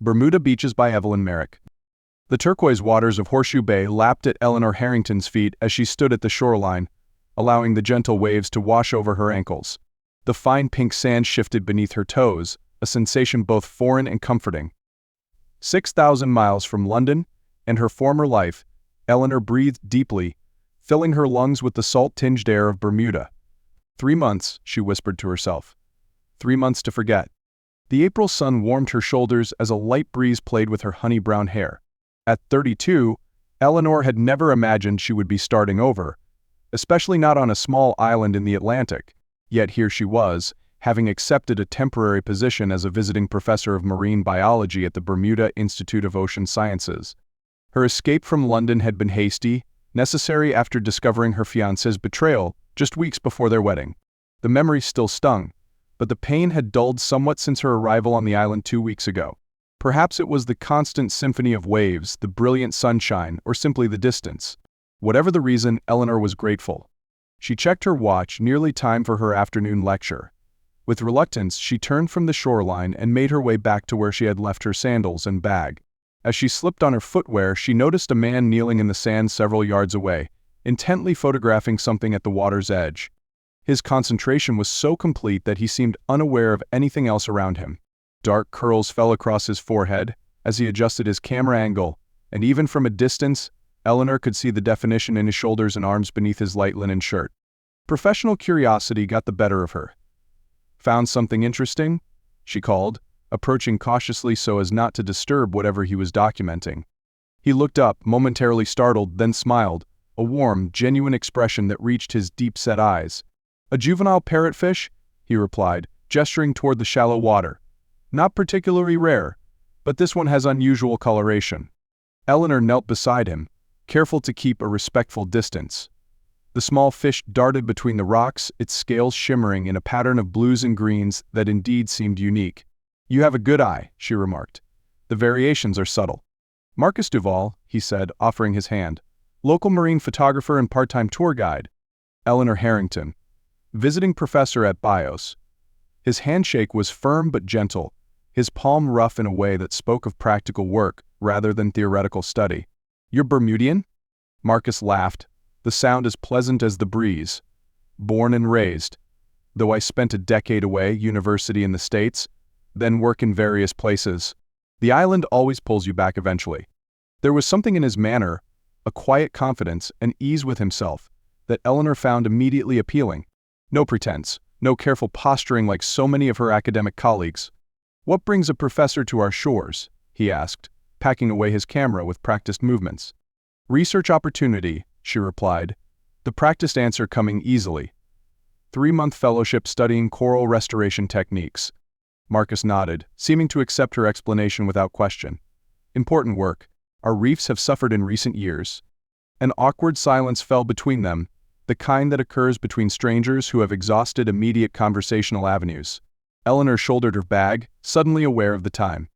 Bermuda Beaches by Evelyn Merrick. The turquoise waters of Horseshoe Bay lapped at Eleanor Harrington's feet as she stood at the shoreline, allowing the gentle waves to wash over her ankles. The fine pink sand shifted beneath her toes, a sensation both foreign and comforting. 6,000 miles from London and her former life, Eleanor breathed deeply, filling her lungs with the salt-tinged air of Bermuda. 3 months, she whispered to herself. 3 months to forget. The April sun warmed her shoulders as a light breeze played with her honey-brown hair. At 32, Eleanor had never imagined she would be starting over, especially not on a small island in the Atlantic. Yet here she was, having accepted a temporary position as a visiting professor of marine biology at the Bermuda Institute of Ocean Sciences. Her escape from London had been hasty, necessary after discovering her fiancé's betrayal just weeks before their wedding. The memory still stung, but the pain had dulled somewhat since her arrival on the island 2 weeks ago. Perhaps it was the constant symphony of waves, the brilliant sunshine, or simply the distance. Whatever the reason, Eleanor was grateful. She checked her watch, nearly time for her afternoon lecture. With reluctance, she turned from the shoreline and made her way back to where she had left her sandals and bag. As she slipped on her footwear, she noticed a man kneeling in the sand several yards away, intently photographing something at the water's edge. His concentration was so complete that he seemed unaware of anything else around him. Dark curls fell across his forehead as he adjusted his camera angle, and even from a distance, Eleanor could see the definition in his shoulders and arms beneath his light linen shirt. Professional curiosity got the better of her. "Found something interesting?" she called, approaching cautiously so as not to disturb whatever he was documenting. He looked up, momentarily startled, then smiled, a warm, genuine expression that reached his deep-set eyes. "A juvenile parrotfish?" he replied, gesturing toward the shallow water. "Not particularly rare, but this one has unusual coloration." Eleanor knelt beside him, careful to keep a respectful distance. The small fish darted between the rocks, its scales shimmering in a pattern of blues and greens that indeed seemed unique. "You have a good eye," she remarked. "The variations are subtle." "Marcus Duvall," he said, offering his hand. "Local marine photographer and part-time tour guide." "Eleanor Harrington, visiting professor at Bios." His handshake was firm but gentle, his palm rough in a way that spoke of practical work rather than theoretical study. "You're Bermudian?" Marcus laughed, the sound as pleasant as the breeze. "Born and raised. Though I spent a decade away, university in the States, then work in various places. The island always pulls you back eventually." There was something in his manner, a quiet confidence and ease with himself, that Eleanor found immediately appealing. No pretense, no careful posturing like so many of her academic colleagues. "What brings a professor to our shores?" he asked, packing away his camera with practiced movements. "Research opportunity," she replied, the practiced answer coming easily. 3-month fellowship studying coral restoration techniques. Marcus nodded, seeming to accept her explanation without question. "Important work. Our reefs have suffered in recent years." An awkward silence fell between them, the kind that occurs between strangers who have exhausted immediate conversational avenues. Eleanor shouldered her bag, suddenly aware of the time.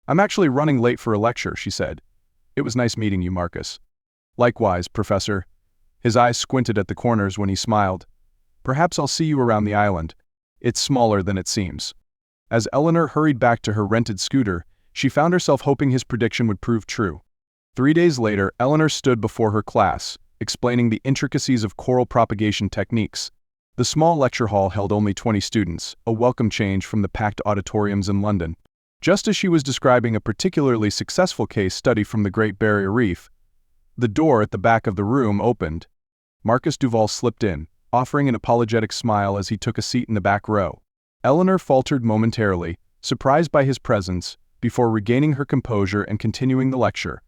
"I'm actually running late for a lecture," she said. "It was nice meeting you, Marcus." "Likewise, Professor." His eyes squinted at the corners when he smiled. "Perhaps I'll see you around the island. It's smaller than it seems." As Eleanor hurried back to her rented scooter, she found herself hoping his prediction would prove true. 3 days later, Eleanor stood before her class, explaining the intricacies of coral propagation techniques. The small lecture hall held only 20 students, a welcome change from the packed auditoriums in London. Just as she was describing a particularly successful case study from the Great Barrier Reef, the door at the back of the room opened. Marcus Duvall slipped in, offering an apologetic smile as he took a seat in the back row. Eleanor faltered momentarily, surprised by his presence, before regaining her composure and continuing the lecture.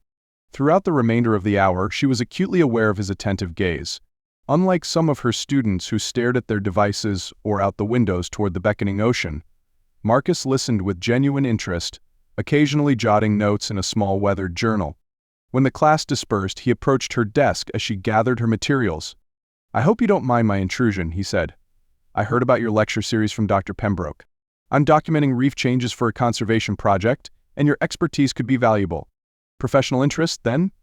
Throughout the remainder of the hour, she was acutely aware of his attentive gaze. Unlike some of her students who stared at their devices or out the windows toward the beckoning ocean, Marcus listened with genuine interest, occasionally jotting notes in a small weathered journal. When the class dispersed, he approached her desk as she gathered her materials. "I hope you don't mind my intrusion," he said. "I heard about your lecture series from Dr. Pembroke. I'm documenting reef changes for a conservation project, and your expertise could be valuable." "Professional interest, then?"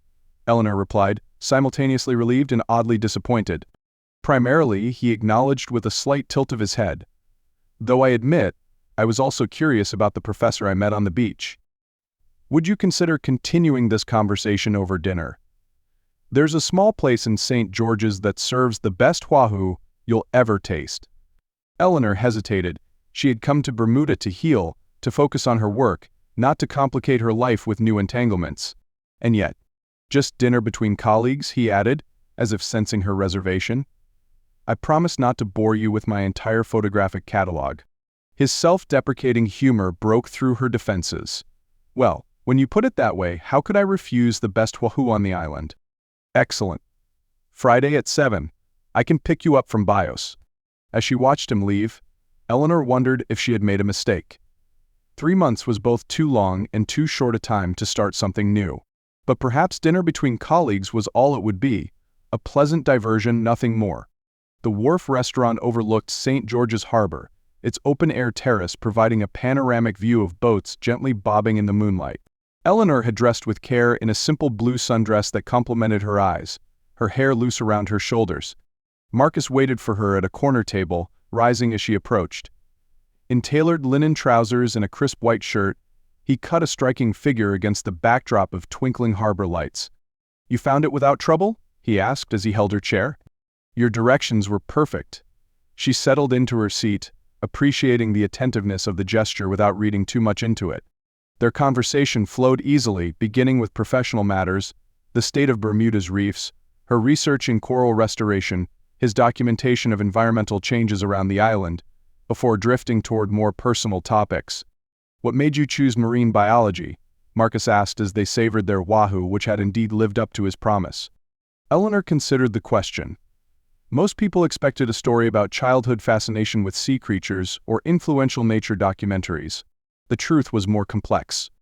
Eleanor replied, simultaneously relieved and oddly disappointed. "Primarily," he acknowledged with a slight tilt of his head. "Though I admit, I was also curious about the professor I met on the beach." Would you consider continuing this conversation over dinner? There's a small place in St. George's that serves the best wahoo you'll ever taste. Eleanor hesitated. She had come to Bermuda to heal, to focus on her work, not to complicate her life with new entanglements. And yet, just dinner between colleagues, he added, as if sensing her reservation. I promise not to bore you with my entire photographic catalog. His self-deprecating humor broke through her defenses. Well, when you put it that way, how could I refuse the best wahoo on the island? Excellent. Friday at 7. I can pick you up from Bios. As she watched him leave, Eleanor wondered if she had made a mistake. 3 months was both too long and too short a time to start something new. But perhaps dinner between colleagues was all it would be, a pleasant diversion, nothing more. The Wharf restaurant overlooked St. George's Harbor, its open-air terrace providing a panoramic view of boats gently bobbing in the moonlight. Eleanor had dressed with care in a simple blue sundress that complemented her eyes, her hair loose around her shoulders. Marcus waited for her at a corner table, rising as she approached. In tailored linen trousers and a crisp white shirt, he cut a striking figure against the backdrop of twinkling harbor lights. "You found it without trouble?" he asked as he held her chair. "Your directions were perfect." She settled into her seat, appreciating the attentiveness of the gesture without reading too much into it. Their conversation flowed easily, beginning with professional matters, the state of Bermuda's reefs, her research in coral restoration, his documentation of environmental changes around the island, before drifting toward more personal topics. "What made you choose marine biology?" Marcus asked as they savored their wahoo, which had indeed lived up to his promise. Eleanor considered the question. Most people expected a story about childhood fascination with sea creatures or influential nature documentaries. The truth was more complex.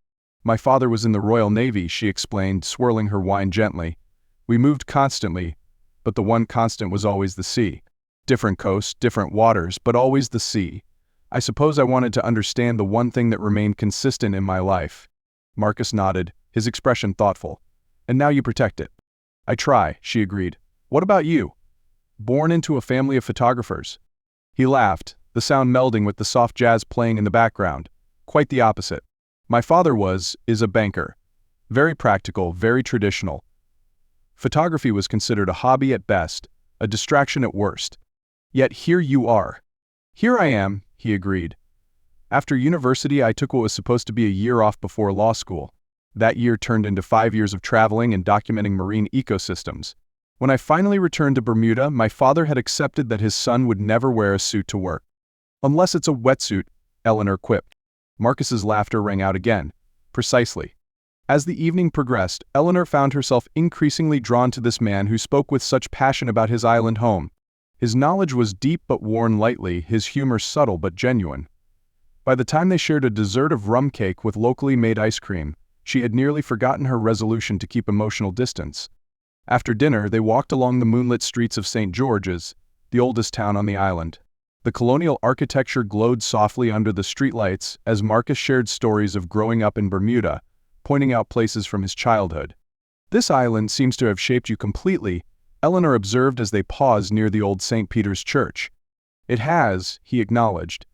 "My father was in the Royal Navy," she explained, swirling her wine gently. "We moved constantly, but the one constant was always the sea. Different coasts, different waters, but always the sea. I suppose I wanted to understand the one thing that remained consistent in my life." Marcus nodded, his expression thoughtful. "And now you protect it." "I try," she agreed. "What about you?" "Born into a family of photographers." He laughed, the sound melding with the soft jazz playing in the background. "Quite the opposite. My father is a banker. Very practical, very traditional. Photography was considered a hobby at best, a distraction at worst. Yet here you are." "Here I am," he agreed. "After university, I took what was supposed to be a year off before law school. That year turned into 5 years of traveling and documenting marine ecosystems. When I finally returned to Bermuda, my father had accepted that his son would never wear a suit to work. Unless it's a wetsuit," Eleanor quipped. Marcus's laughter rang out again. "Precisely." As the evening progressed, Eleanor found herself increasingly drawn to this man who spoke with such passion about his island home. His knowledge was deep but worn lightly, his humor subtle but genuine. By the time they shared a dessert of rum cake with locally made ice cream, she had nearly forgotten her resolution to keep emotional distance. After dinner, they walked along the moonlit streets of St. George's, the oldest town on the island. The colonial architecture glowed softly under the streetlights as Marcus shared stories of growing up in Bermuda, pointing out places from his childhood. "This island seems to have shaped you completely," Eleanor observed as they paused near the old St. Peter's Church. "It has," he acknowledged.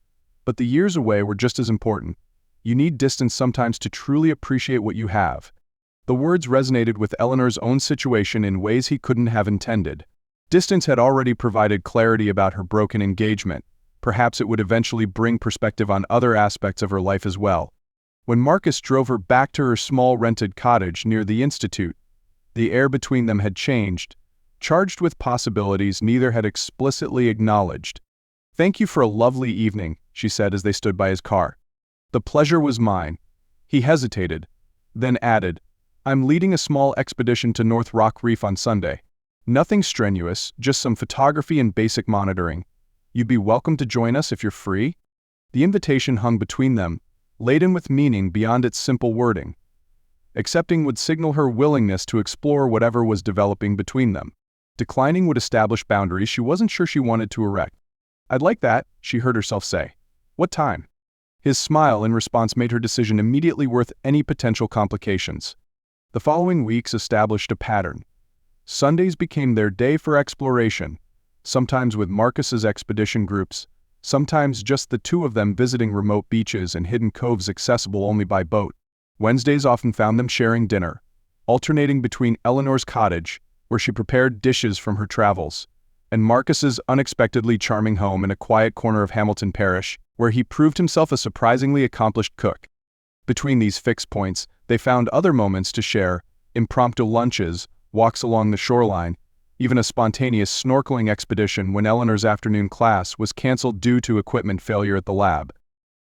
"But the years away were just as important. You need distance sometimes to truly appreciate what you have." The words resonated with Eleanor's own situation in ways he couldn't have intended. Distance had already provided clarity about her broken engagement. Perhaps it would eventually bring perspective on other aspects of her life as well. When Marcus drove her back to her small rented cottage near the Institute, the air between them had changed, charged with possibilities neither had explicitly acknowledged. "Thank you for a lovely evening," she said as they stood by his car. "The pleasure was mine." He hesitated, then added, "I'm leading a small expedition to North Rock Reef on Sunday. Nothing strenuous, just some photography and basic monitoring. You'd be welcome to join us if you're free." The invitation hung between them, laden with meaning beyond its simple wording. Accepting would signal her willingness to explore whatever was developing between them. Declining would establish boundaries she wasn't sure she wanted to erect. "I'd like that," she heard herself say. "What time?" His smile in response made her decision immediately worth any potential complications. The following weeks established a pattern. Sundays became their day for exploration, sometimes with Marcus's expedition groups, sometimes just the two of them visiting remote beaches and hidden coves accessible only by boat. Wednesdays often found them sharing dinner, alternating between Eleanor's cottage, where she prepared dishes from her travels, and Marcus's unexpectedly charming home in a quiet corner of Hamilton Parish, where he proved himself a surprisingly accomplished cook. Between these fixed points, they found other moments to share: impromptu lunches, walks along the shoreline, even a spontaneous snorkeling expedition when Eleanor's afternoon class was canceled due to equipment failure at the lab.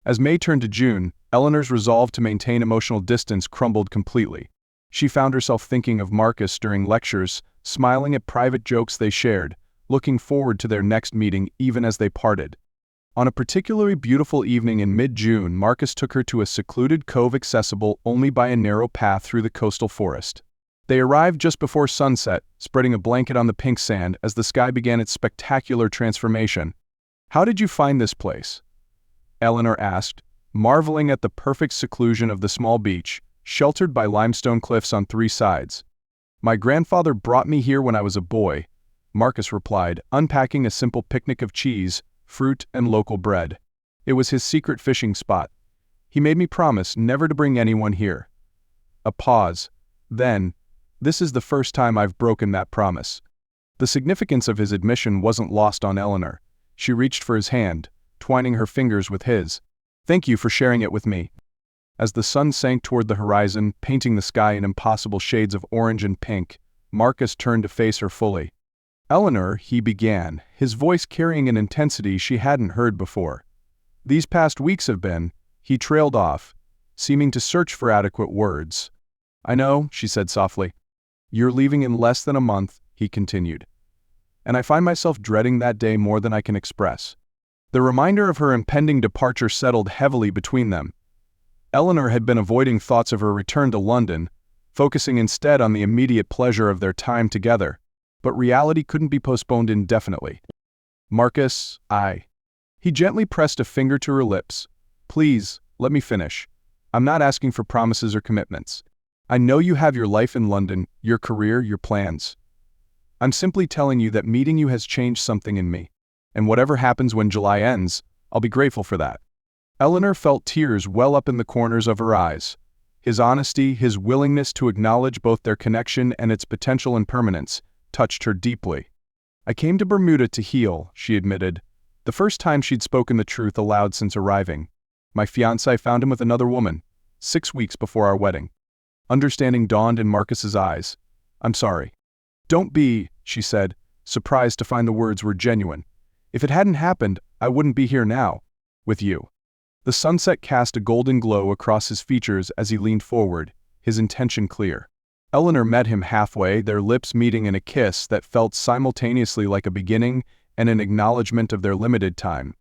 As May turned to June, Eleanor's resolve to maintain emotional distance crumbled completely. She found herself thinking of Marcus during lectures, smiling at private jokes they shared, looking forward to their next meeting even as they parted. On a particularly beautiful evening in mid-June, Marcus took her to a secluded cove accessible only by a narrow path through the coastal forest. They arrived just before sunset, spreading a blanket on the pink sand as the sky began its spectacular transformation. "How did you find this place?" Eleanor asked, marveling at the perfect seclusion of the small beach, sheltered by limestone cliffs on three sides. "My grandfather brought me here when I was a boy," Marcus replied, unpacking a simple picnic of cheese, fruit, and local bread. "It was his secret fishing spot. He made me promise never to bring anyone here." A pause. Then, "This is the first time I've broken that promise." The significance of his admission wasn't lost on Eleanor. She reached for his hand, twining her fingers with his. "Thank you for sharing it with me." As the sun sank toward the horizon, painting the sky in impossible shades of orange and pink, Marcus turned to face her fully. "Eleanor," he began, his voice carrying an intensity she hadn't heard before. "These past weeks have been," he trailed off, seeming to search for adequate words. "I know," she said softly. "You're leaving in less than a month," he continued. "And I find myself dreading that day more than I can express." The reminder of her impending departure settled heavily between them. Eleanor had been avoiding thoughts of her return to London, focusing instead on the immediate pleasure of their time together. But reality couldn't be postponed indefinitely. "Marcus, He gently pressed a finger to her lips. "Please, let me finish. I'm not asking for promises or commitments. I know you have your life in London, your career, your plans. I'm simply telling you that meeting you has changed something in me. And whatever happens when July ends, I'll be grateful for that." Eleanor felt tears well up in the corners of her eyes. His honesty, his willingness to acknowledge both their connection and its potential impermanence, touched her deeply. "I came to Bermuda to heal," she admitted, the first time she'd spoken the truth aloud since arriving. "My fiancé found him with another woman, 6 weeks before our wedding." Understanding dawned in Marcus's eyes. "I'm sorry." "Don't be," she said, surprised to find the words were genuine. "If it hadn't happened, I wouldn't be here now, with you." The sunset cast a golden glow across his features as he leaned forward, his intention clear. Eleanor met him halfway, their lips meeting in a kiss that felt simultaneously like a beginning and an acknowledgement of their limited time.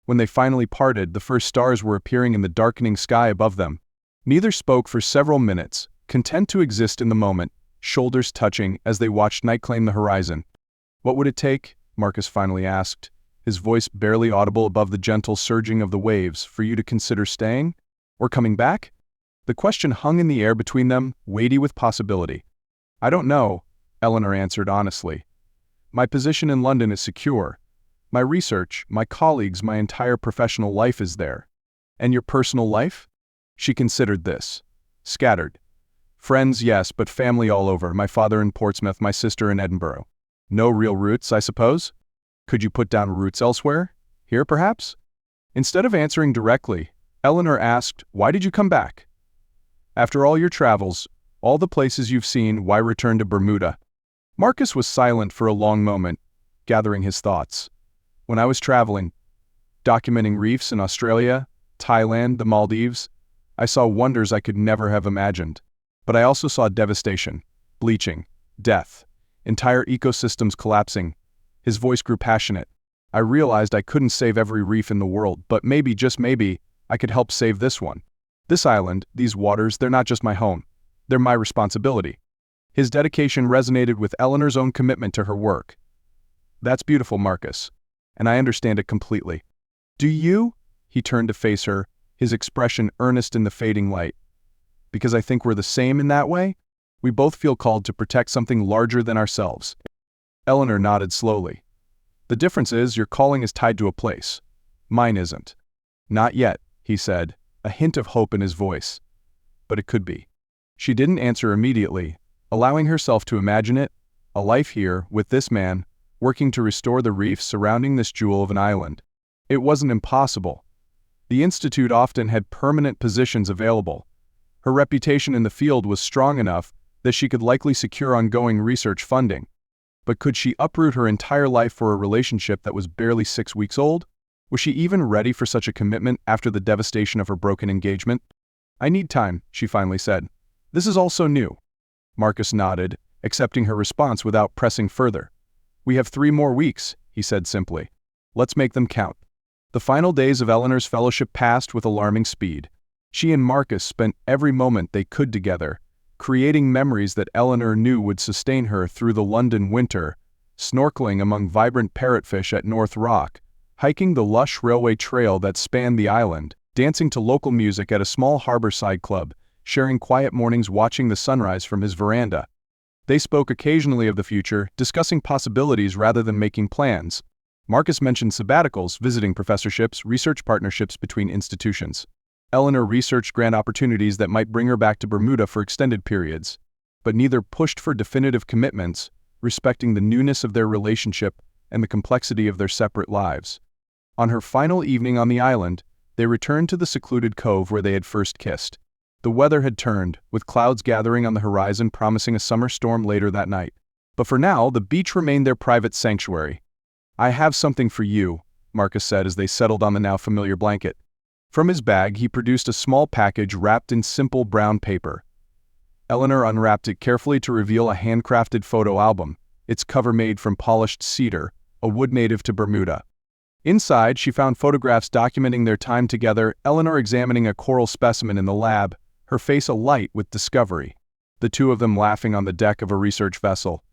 When they finally parted, the first stars were appearing in the darkening sky above them. Neither spoke for several minutes, content to exist in the moment, shoulders touching as they watched night claim the horizon. "What would it take?" Marcus finally asked, his voice barely audible above the gentle surging of the waves, "for you to consider staying? Or coming back?" The question hung in the air between them, weighty with possibility. "I don't know," Eleanor answered honestly. "My position in London is secure. My research, my colleagues, my entire professional life is there." "And your personal life?" She considered this. "Scattered. Friends, yes, but family all over, my father in Portsmouth, my sister in Edinburgh. No real roots, I suppose? Could you put down roots elsewhere? Here, perhaps?" Instead of answering directly, Eleanor asked, "Why did you come back? After all your travels, all the places you've seen, why return to Bermuda?" Marcus was silent for a long moment, gathering his thoughts. "When I was traveling, documenting reefs in Australia, Thailand, the Maldives, I saw wonders I could never have imagined. But I also saw devastation, bleaching, death, entire ecosystems collapsing." His voice grew passionate. "I realized I couldn't save every reef in the world, but maybe, just maybe, I could help save this one. This island, these waters, they're not just my home. They're my responsibility." His dedication resonated with Eleanor's own commitment to her work. "That's beautiful, Marcus. And I understand it completely." "Do you?" He turned to face her, his expression earnest in the fading light. "Because I think we're the same in that way? We both feel called to protect something larger than ourselves." Eleanor nodded slowly. "The difference is your calling is tied to a place. Mine isn't." "Not yet," he said, a hint of hope in his voice. but it could be. She didn't answer immediately, allowing herself to imagine it, a life here, with this man, working to restore the reefs surrounding this jewel of an island. It wasn't impossible. The Institute often had permanent positions available. Her reputation in the field was strong enough that she could likely secure ongoing research funding. But could she uproot her entire life for a relationship that was barely 6 weeks old? Was she even ready for such a commitment after the devastation of her broken engagement? "I need time," she finally said. "This is all so new." Marcus nodded, accepting her response without pressing further. "We have 3 more weeks," he said simply. "Let's make them count." The final days of Eleanor's fellowship passed with alarming speed. She and Marcus spent every moment they could together, creating memories that Eleanor knew would sustain her through the London winter, snorkeling among vibrant parrotfish at North Rock, hiking the lush railway trail that spanned the island, dancing to local music at a small harborside club, sharing quiet mornings watching the sunrise from his veranda. They spoke occasionally of the future, discussing possibilities rather than making plans. Marcus mentioned sabbaticals, visiting professorships, research partnerships between institutions. Eleanor researched grant opportunities that might bring her back to Bermuda for extended periods, but neither pushed for definitive commitments, respecting the newness of their relationship and the complexity of their separate lives. On her final evening on the island, they returned to the secluded cove where they had first kissed. The weather had turned, with clouds gathering on the horizon promising a summer storm later that night. But for now, the beach remained their private sanctuary. "I have something for you," Marcus said as they settled on the now familiar blanket. From his bag, he produced a small package wrapped in simple brown paper. Eleanor unwrapped it carefully to reveal a handcrafted photo album, its cover made from polished cedar, a wood native to Bermuda. Inside, she found photographs documenting their time together, Eleanor examining a coral specimen in the lab, her face alight with discovery. The two of them laughing on the deck of a research vessel.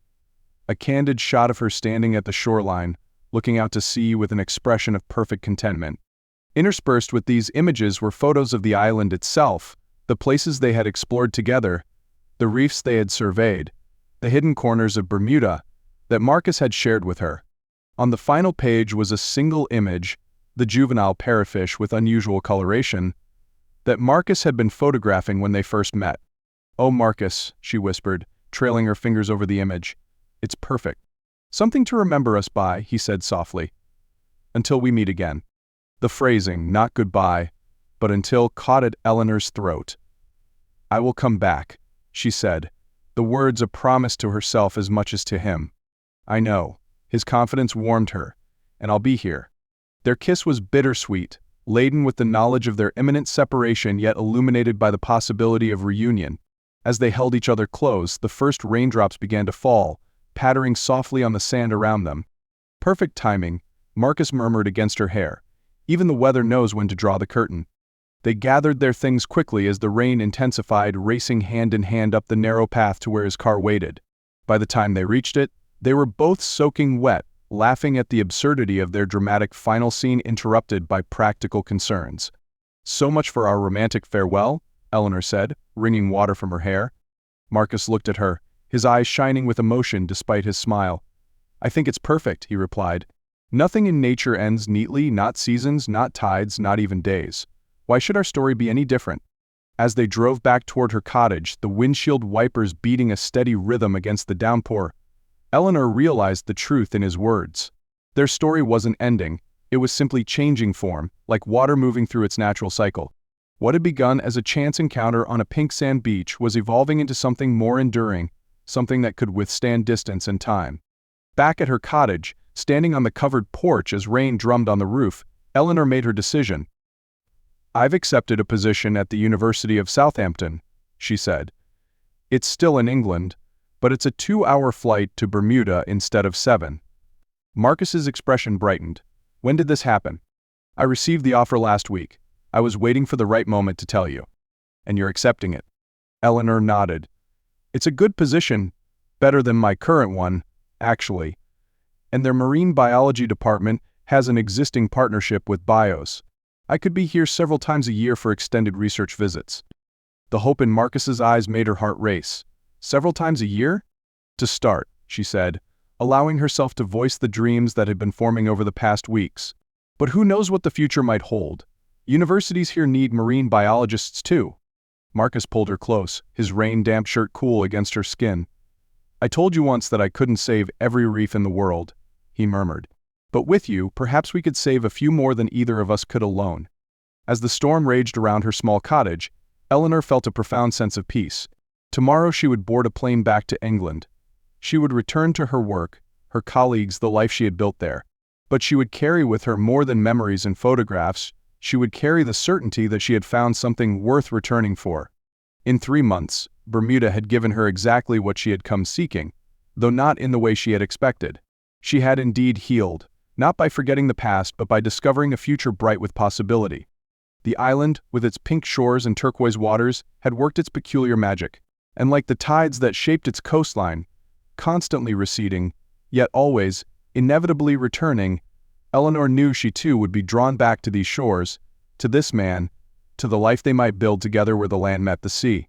A candid shot of her standing at the shoreline, looking out to sea with an expression of perfect contentment. Interspersed with these images were photos of the island itself, the places they had explored together, the reefs they had surveyed, the hidden corners of Bermuda that Marcus had shared with her. On the final page was a single image, the juvenile parrotfish with unusual coloration, that Marcus had been photographing when they first met. "Oh, Marcus," she whispered, trailing her fingers over the image. "It's perfect. Something to remember us by," he said softly. "Until we meet again." The phrasing, not goodbye, but until, caught at Eleanor's throat. "I will come back," she said, the words a promise to herself as much as to him. "I know." His confidence warmed her. "And I'll be here." Their kiss was bittersweet, laden with the knowledge of their imminent separation yet illuminated by the possibility of reunion. As they held each other close, the first raindrops began to fall, pattering softly on the sand around them. "Perfect timing," Marcus murmured against her hair. "Even the weather knows when to draw the curtain." They gathered their things quickly as the rain intensified, racing hand in hand up the narrow path to where his car waited. By the time they reached it, they were both soaking wet, laughing at the absurdity of their dramatic final scene interrupted by practical concerns. "So much for our romantic farewell," Eleanor said, wringing water from her hair. Marcus looked at her, his eyes shining with emotion despite his smile. "I think it's perfect," he replied. "Nothing in nature ends neatly, not seasons, not tides, not even days. Why should our story be any different?" As they drove back toward her cottage, the windshield wipers beating a steady rhythm against the downpour, Eleanor realized the truth in his words. Their story wasn't ending, it was simply changing form, like water moving through its natural cycle. What had begun as a chance encounter on a pink sand beach was evolving into something more enduring, something that could withstand distance and time. Back at her cottage, standing on the covered porch as rain drummed on the roof, Eleanor made her decision. "I've accepted a position at the University of Southampton," she said. "It's still in England, but it's a 2-hour flight to Bermuda instead of 7. Marcus's expression brightened. "When did this happen?" "I received the offer last week. I was waiting for the right moment to tell you." "And you're accepting it?" Eleanor nodded. "It's a good position, better than my current one, actually. And their marine biology department has an existing partnership with Bios. I could be here several times a year for extended research visits." The hope in Marcus's eyes made her heart race. "Several times a year?" "To start," she said, allowing herself to voice the dreams that had been forming over the past weeks. "But who knows what the future might hold? Universities here need marine biologists too." Marcus pulled her close, his rain-damp shirt cool against her skin. "I told you once that I couldn't save every reef in the world," he murmured. "But with you, perhaps we could save a few more than either of us could alone." As the storm raged around her small cottage, Eleanor felt a profound sense of peace. Tomorrow she would board a plane back to England. She would return to her work, her colleagues, the life she had built there. But she would carry with her more than memories and photographs. She would carry the certainty that she had found something worth returning for. In 3 months, Bermuda had given her exactly what she had come seeking, though not in the way she had expected. She had indeed healed, not by forgetting the past but by discovering a future bright with possibility. The island, with its pink shores and turquoise waters, had worked its peculiar magic, and like the tides that shaped its coastline, constantly receding, yet always, inevitably returning, Eleanor knew she too would be drawn back to these shores, to this man, to the life they might build together where the land met the sea.